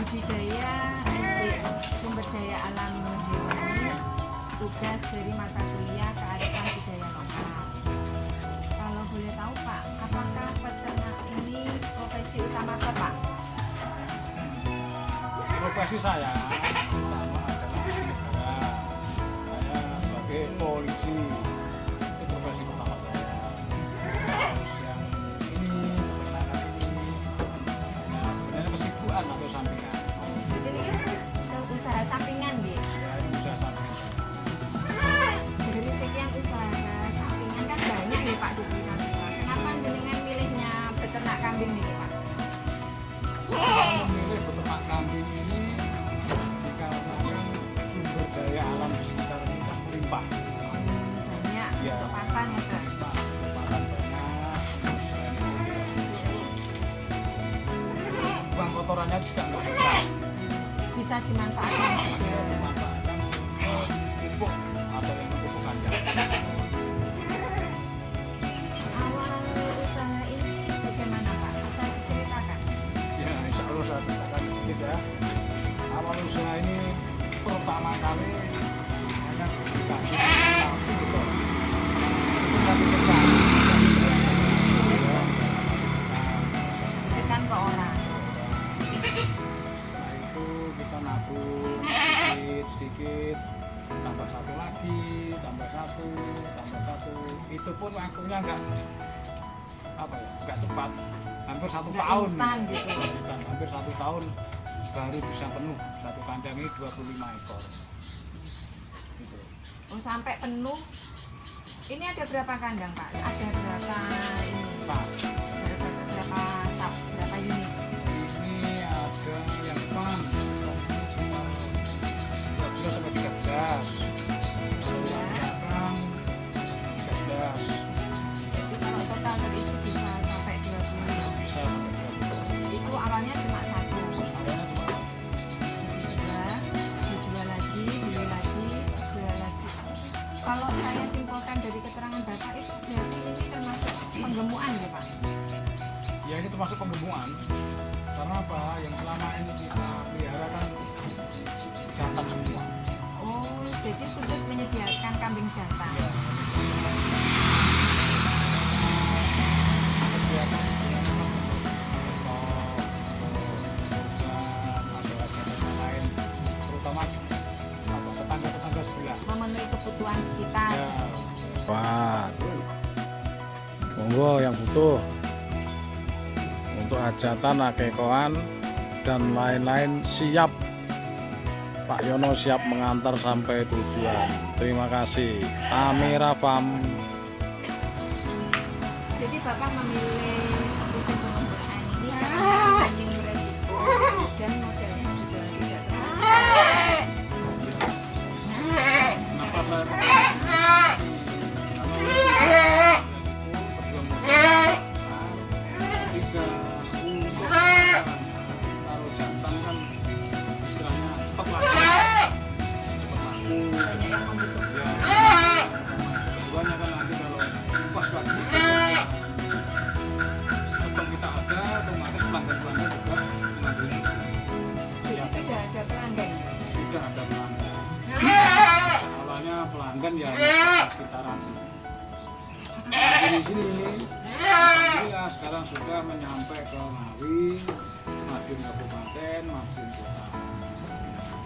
budidaya SDM sumber daya alam hewani, tugas dari mata kuliah kearifan budaya lokal. Kalau boleh tahu Pak, apakah peternak ini profesi utama Bapak? Profesi saya utama adalah negara. Saya sebagai polisi, itu profesi utama saya. Terus yang ini, peternakan ini, nah sebenarnya kesibukan atau sampingan. Jadi ini usaha sampingan gitu. Ya ini usaha sampingan. Dari sekian usaha sampingan kan banyak nih Pak di sekitar kita. Kenapa jenengan milihnya beternak kambing nih Pak? Saya memilih beternak kambing ini dikarenakan sumber daya alam di sekitar ini kan melimpah. Banyak Ya. untuk pakan ya Kak. Pakan banyak, selain itu buang kotorannya juga nggak susah. Bisa dimanfaatkan juga. Dimanfaatkan untuk pupuk atau yang pupuk kandang. Awal usaha ini bagaimana Pak? Bisa diceritakan? Ya, insya Allah saya ceritakan sedikit ya. Awal usaha ini pertama kali hanya kaki sapi gitu. Itu satu pecahan. Berikan ke orang. Nah itu kita nabung sedikit, tambah satu lagi, tambah satu. Itu pun waktunya nggak cepat, hampir satu Nggak tahun. instan gitu. Instan, hampir 1 tahun baru bisa penuh satu kandang ini 25 ekor. Gitu. Oh sampai penuh. Ini ada berapa kandang Pak? Ada berapa ini? Sah. Berapa sap? Berapa unit? Ini ada yang depan, ini cuma 12 sampai 13. Kalau yang belakang 13. Jadi kalau total terisi bisa sampai 20. Bisa sampai 20. Itu awalnya cuma satu. Awalnya cuma Dijual lagi, beli lagi, jual lagi. Kalau saya simpulkan dari keterangan Bapak itu berarti ini termasuk penggemukan ya Pak? ya ini termasuk pembunuhan. Karena apa? Yang selama ini kita pelihara kan jantan semua. Oh, jadi khusus menyediakan kambing jantan. Ya. Kegiatan lain, terutama tetangga-tetangga sebelah. Memenuhi kebutuhan sekitar. Ya. Wah, monggo yang butuh untuk hajatan, akekoan dan lain-lain siap. Pak Yono siap mengantar sampai tujuan. Terima kasih. Tamira Farm. Jadi Bapak memilih sistem pengembulaan ini karena minim beresiko dan modalnya juga tidak terlalu besar. Kenapa saya karena ketika untuk kalau jantan kan istilahnya cepat laku Yang membutuhkan. ya keduanya kan nanti kalau pas lagi stok kita ada otomatis pelanggan-pelanggan juga mengambilnya Jadi sudah ada pelanggan. sudah ada pelanggan awalnya pelanggan ya sekitaran di sini ya sekarang sudah menyampai ke Ngawi, Madiun Kabupaten, Madiun Kota.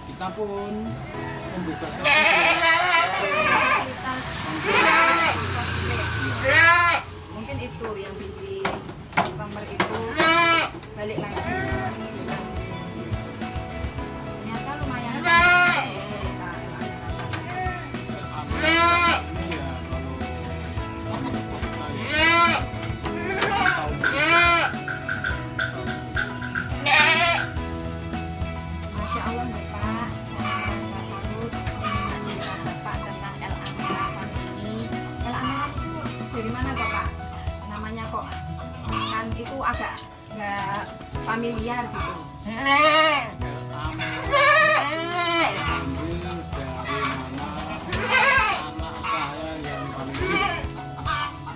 Kita pun membuka Fasilitas mungkin itu yang bikin customer itu balik lagi bisa di sini. Ternyata lumayan kita Masya Allah Bapak, saya merasa salut mendengar cerita Bapak tentang El Amira Farm ini. El Amira itu dari mana Bapak? Namanya kok kan itu agak nggak familiar gitu.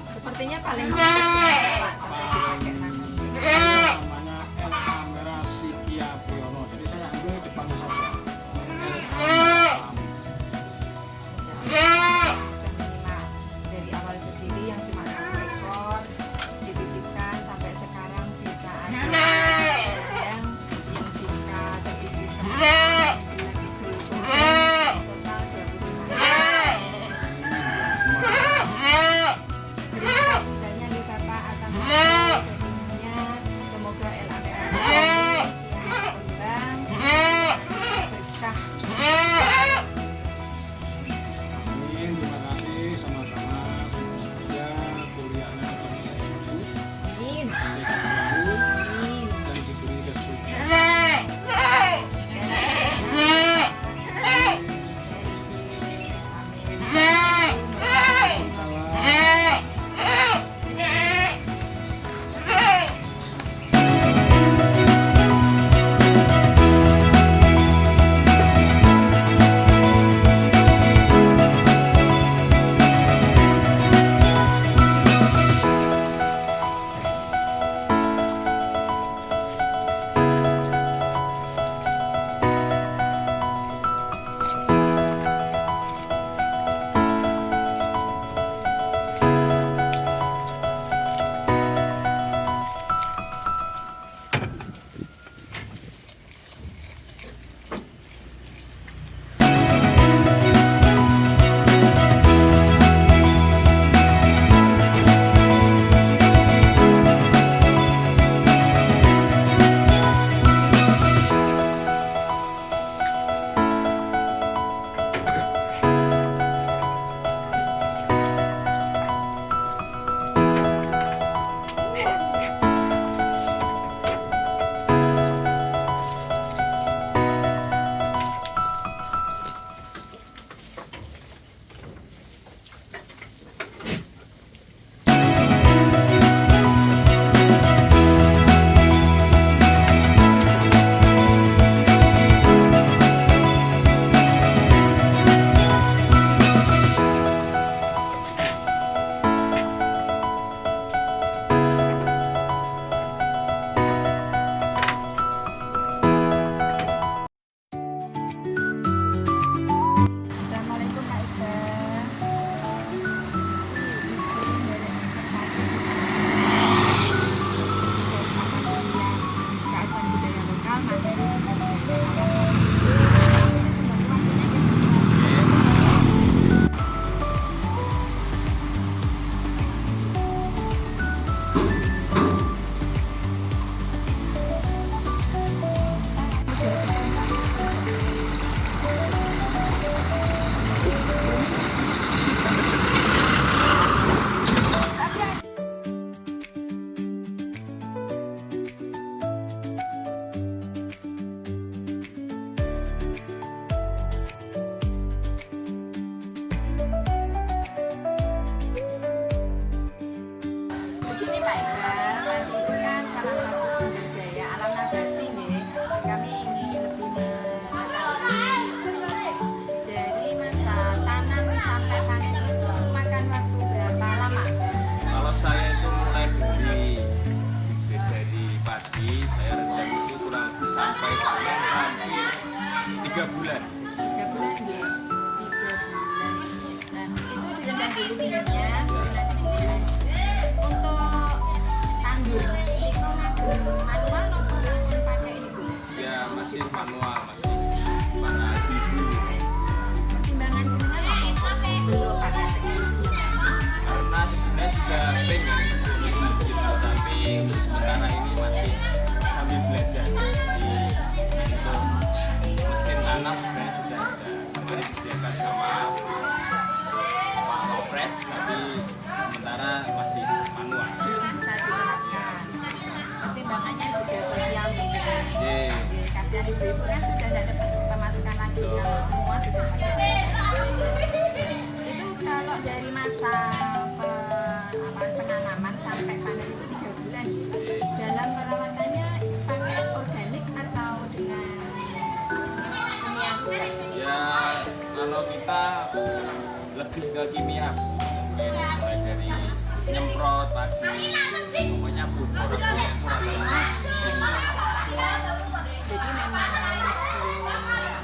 Sepertinya paling Bapak sampai dipakai namanya. namanya El Amira Sikia Buyono. Jadi saya bulan. 3 bulan ya. 3 bulan. Nah, itu direndam dulu minumnya, baru nanti disiram. Untuk tandur, Niko ngagem manual nopo sampun pakai ini Bu? Ya masih manual, masih pakai ibu. Pertimbangan jenengan apa? Belum pakai teknologi. Karena sebenarnya juga pengen gitu, tapi untuk sementara ini masih sambil belajar. Jadi untuk mesin tanam sebenarnya sudah ada, kemarin disediakan sama Pak Wapres, tapi sementara masih manual. Belum bisa diterapkan. Pertimbangannya juga sosial mungkin. Iya. Kasihan ibu-ibu kan sudah tidak dapat pemasukan lagi Betul. kalau semua sudah pakai. Itu kalau dari masa penanaman sampai panen itu 3 bulan. Dalam perawatannya pakai organik atau dengan kimia juga? Ya kalau kita lebih ke kimia, mungkin mulai dari nyemprot padi, pokoknya pupuk semua. Jadi memang belum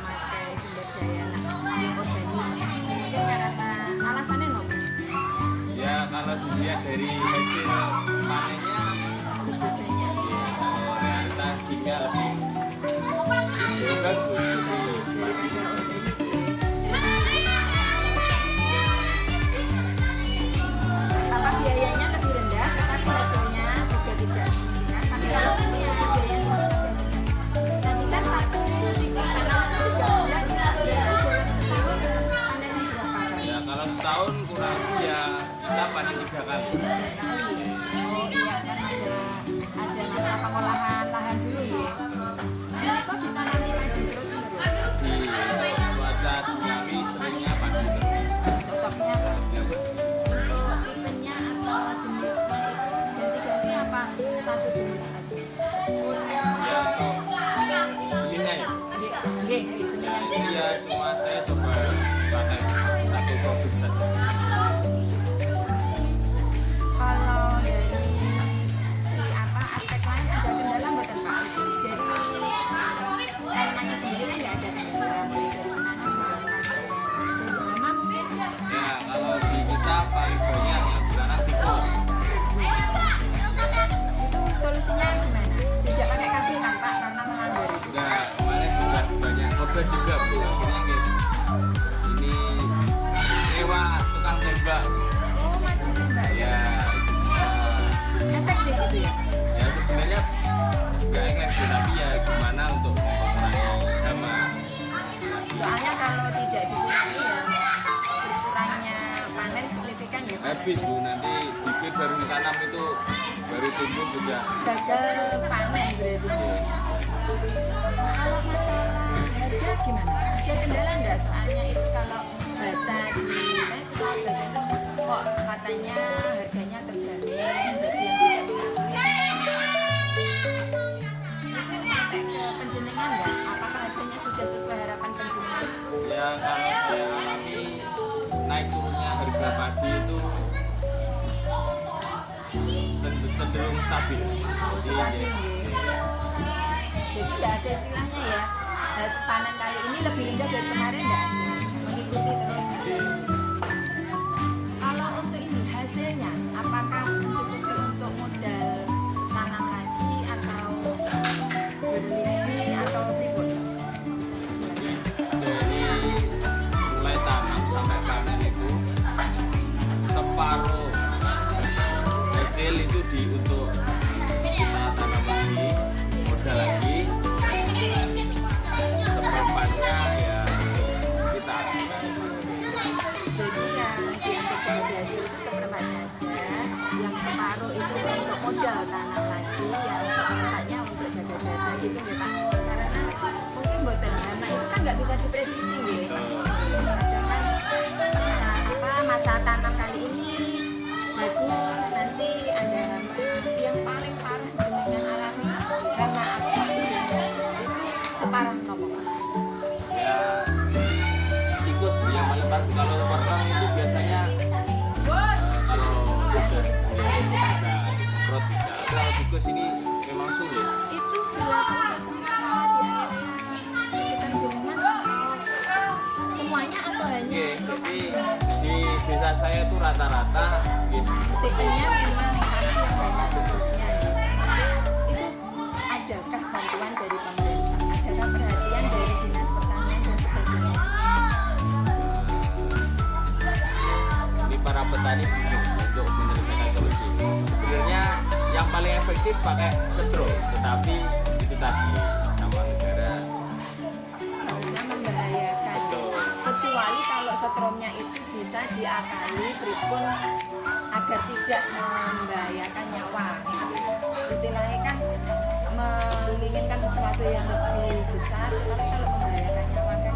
memakai sumber daya yang organik. Mungkin karena alasannya no. Ya kalau dilihat dari hasil panennya, Bedanya. ya, kalau realita kimia lebih bagus. Apa biayanya lebih rendah, tetapi hasilnya juga tidak signifikan. Tapi kalau kimia biayanya nanti kan satu siklus tanam itu 3 bulan, berarti dalam setahun panen berapa kali? Ya kalau setahun kurang ya kita panen 3 kali. Oh iya kan ada masa pengolahan lahan dulu ya. Ini kok ditanami lagi terus menerus. Di cuaca duniawi seringnya padi terus. Cocoknya apa? Untuk tipenya atau jenisnya itu ganti-ganti apa satu jenis aja? Ya untuk ininya ya. Nggih, beneran. Iya, cuma saya coba pakai satu produk saja. Kalau dari si apa aspek lain ada kendala mboten Pak? Dari tanamannya sendiri kan nggak ada kendala mulai dari penanaman, dari hama mungkin. Ya, kalau di kita paling banyak yang sekarang tikus. Itu solusinya gimana? Tidak pakai KB kan Pak karena melanggar. Enggak, kemarin juga banyak obat juga Bu. Akhirnya gitu. Ini sewa tukang tembak. Oh, masih Mbak. Ya, Efektif itu ya. ya sebenarnya nggak efektif tapi ya gimana untuk mengurangi hama. Soalnya kalau tidak dikurangi ya berkurangnya panen signifikan ya Pak. Habis Bu, nanti bibit baru ditanam itu baru tumbuh sudah. Gagal panen berarti. Kalau masalah harga gimana? Ada kendala enggak? Soalnya itu kalau baca di medsos, baca itu kok katanya harganya terjamin bagi yang tidak menabung. Itu sampai ke penjenengan enggak? Apakah harganya sudah sesuai harapan penjenengan? Ya kalau saya alami naik turunnya harga padi itu cenderung stabil. Stabil, Jadi, nggih. Jadi nggak ada istilahnya ya. Hasil panen kali ini lebih rendah dari kemarin nggak? Mengikuti terus. Kalau untuk ini hasilnya, apakah mencukupi untuk modal tanam lagi atau berlebih atau pribun? Bisa disilakan. dari mulai tanam sampai panen itu separuh hasil itu untuk kita tanam lagi, modal lagi, seperempatnya ya kita Jadi yang diambil sebagai hasil itu seperempatnya aja, yang separuh itu untuk modal tanam lagi, yang seperempatnya untuk jaga-jaga gitu ya Pak. Karena mungkin boten hama itu kan nggak bisa diprediksi ya. Kadang kan masa tanam kali ini bagus, nanti ada hama yang paling parah dengan alami hama apa itu separah nopo Pak. ya tikus yang paling parah. Kalau wortel itu biasanya kalau sudah bisa disemprot bisa. Kalau tikus ini memang sulit. Itu berlaku untuk semua sawah di area sekitar Jereman. desa saya itu rata-rata gitu. tipenya memang karena yang banyak khususnya ya. Itu adakah bantuan dari pemerintah? Adakah perhatian dari dinas pertanian dan sebagainya? Ini para petani bingung untuk menyelesaikan solusi. Sebenarnya yang paling efektif pakai setro, tetapi itu tadi sama negara. Karena membahayakan. Betul. Kecuali kalau setromnya itu bisa diakali pripun agar tidak membahayakan nyawa. Istilahnya kan menginginkan sesuatu yang lebih besar, tetapi kalau membahayakan nyawa kan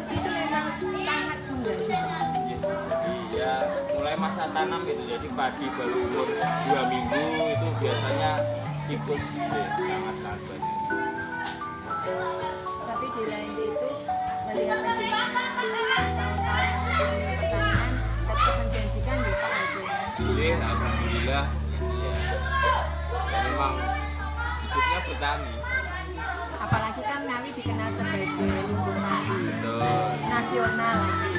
itu memang sangat mengganggu sekali. Ya, jadi ya mulai masa tanam gitu, jadi padi baru umur 2 minggu itu biasanya tikus sangat banyak. Tapi di lain itu melihat penjenengan tahun-tahun pertanian tetap menjanjikan ya Pak hasilnya. Iya, alhamdulillah. Ya memang hidupnya petani. Apalagi kan Ngawi dikenal sebagai lumbung padi Betul. nasional lagi.